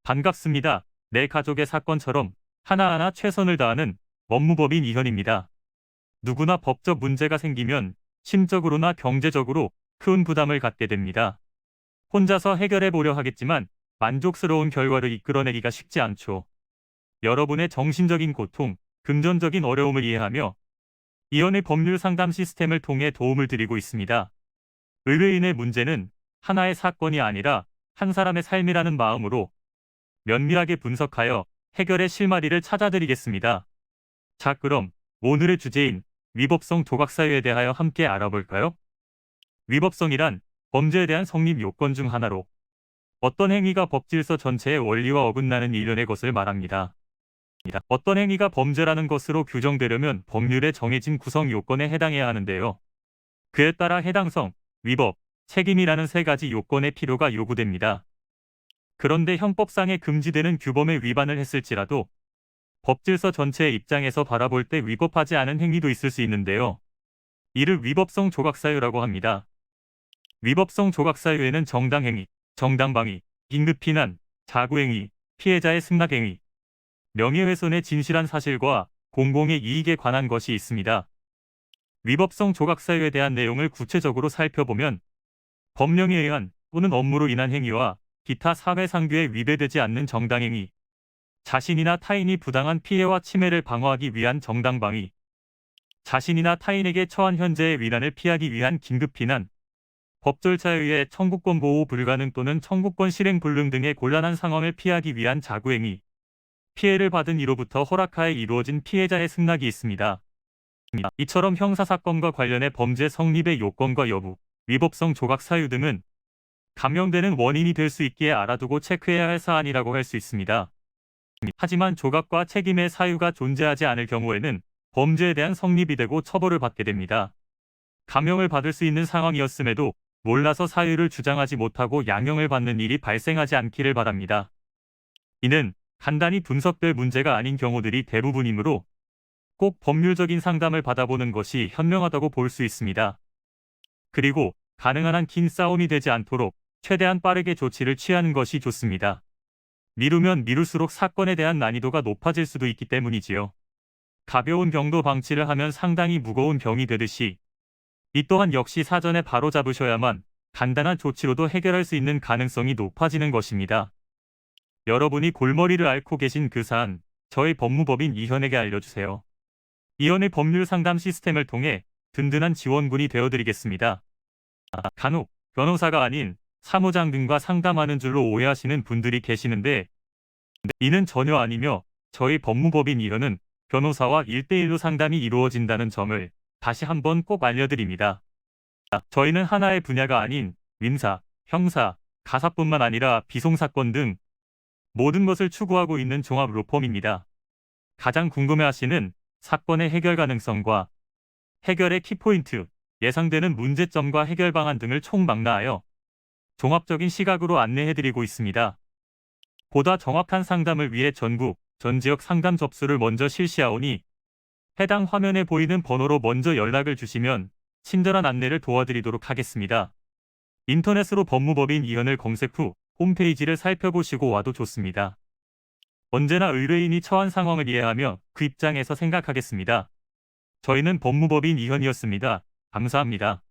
반갑습니다. 내 가족의 사건처럼 하나하나 최선을 다하는 법무법인 이현입니다. 누구나 법적 문제가 생기면 심적으로나 경제적으로 큰 부담을 갖게 됩니다. 혼자서 해결해 보려 하겠지만 만족스러운 결과를 이끌어내기가 쉽지 않죠. 여러분의 정신적인 고통, 금전적인 어려움을 이해하며 이현의 법률 상담 시스템을 통해 도움을 드리고 있습니다. 의뢰인의 문제는 하나의 사건이 아니라 한 사람의 삶이라는 마음으로 면밀하게 분석하여 해결의 실마리를 찾아드리겠습니다. 자, 그럼 오늘의 주제인 위법성 조각사유에 대하여 함께 알아볼까요? 위법성이란 범죄에 대한 성립 요건 중 하나로 어떤 행위가 법질서 전체의 원리와 어긋나는 일련의 것을 말합니다. 어떤 행위가 범죄라는 것으로 규정되려면 법률에 정해진 구성 요건에 해당해야 하는데요. 그에 따라 해당성, 위법, 책임이라는 세 가지 요건의 필요가 요구됩니다. 그런데 형법상에 금지되는 규범에 위반을 했을지라도 법질서 전체의 입장에서 바라볼 때 위법하지 않은 행위도 있을 수 있는데요. 이를 위법성 조각사유라고 합니다. 위법성 조각사유에는 정당행위, 정당방위, 긴급피난, 자구행위, 피해자의 승낙행위, 명예훼손의 진실한 사실과 공공의 이익에 관한 것이 있습니다. 위법성 조각사유에 대한 내용을 구체적으로 살펴보면 법령에 의한 또는 업무로 인한 행위와 기타 사회상규에 위배되지 않는 정당행위, 자신이나 타인이 부당한 피해와 침해를 방어하기 위한 정당방위, 자신이나 타인에게 처한 현재의 위난을 피하기 위한 긴급피난, 법 절차에 의해 청구권 보호 불가능 또는 청구권 실행 불능 등의 곤란한 상황을 피하기 위한 자구행위, 피해를 받은 이로부터 허락하에 이루어진 피해자의 승낙이 있습니다. 이처럼 형사사건과 관련해 범죄 성립의 요건과 여부, 위법성 조각 사유 등은 감형되는 원인이 될 수 있기에 알아두고 체크해야 할 사안이라고 할 수 있습니다. 하지만 조각과 책임의 사유가 존재하지 않을 경우에는 범죄에 대한 성립이 되고 처벌을 받게 됩니다. 감형을 받을 수 있는 상황이었음에도 몰라서 사유를 주장하지 못하고 양형을 받는 일이 발생하지 않기를 바랍니다. 이는 간단히 분석될 문제가 아닌 경우들이 대부분이므로 꼭 법률적인 상담을 받아보는 것이 현명하다고 볼 수 있습니다. 그리고 가능한 한 긴 싸움이 되지 않도록 최대한 빠르게 조치를 취하는 것이 좋습니다. 미루면 미룰수록 사건에 대한 난이도가 높아질 수도 있기 때문이지요. 가벼운 병도 방치를 하면 상당히 무거운 병이 되듯이 이 또한 역시 사전에 바로잡으셔야만 간단한 조치로도 해결할 수 있는 가능성이 높아지는 것입니다. 여러분이 골머리를 앓고 계신 그 사안, 저희 법무법인 이현에게 알려주세요. 이현의 법률 상담 시스템을 통해 든든한 지원군이 되어드리겠습니다. 간혹 변호사가 아닌 사무장 등과 상담하는 줄로 오해하시는 분들이 계시는데 이는 전혀 아니며 저희 법무법인 이현은 변호사와 1대1로 상담이 이루어진다는 점을 다시 한번 꼭 알려드립니다. 저희는 하나의 분야가 아닌 민사, 형사, 가사뿐만 아니라 비송사건 등 모든 것을 추구하고 있는 종합 로펌입니다. 가장 궁금해하시는 사건의 해결 가능성과 해결의 키포인트, 예상되는 문제점과 해결 방안 등을 총망라하여 종합적인 시각으로 안내해드리고 있습니다. 보다 정확한 상담을 위해 전국, 전 지역 상담 접수를 먼저 실시하오니 해당 화면에 보이는 번호로 먼저 연락을 주시면 친절한 안내를 도와드리도록 하겠습니다. 인터넷으로 법무법인 이현을 검색 후 홈페이지를 살펴보시고 와도 좋습니다. 언제나 의뢰인이 처한 상황을 이해하며 그 입장에서 생각하겠습니다. 저희는 법무법인 이현이었습니다. 감사합니다.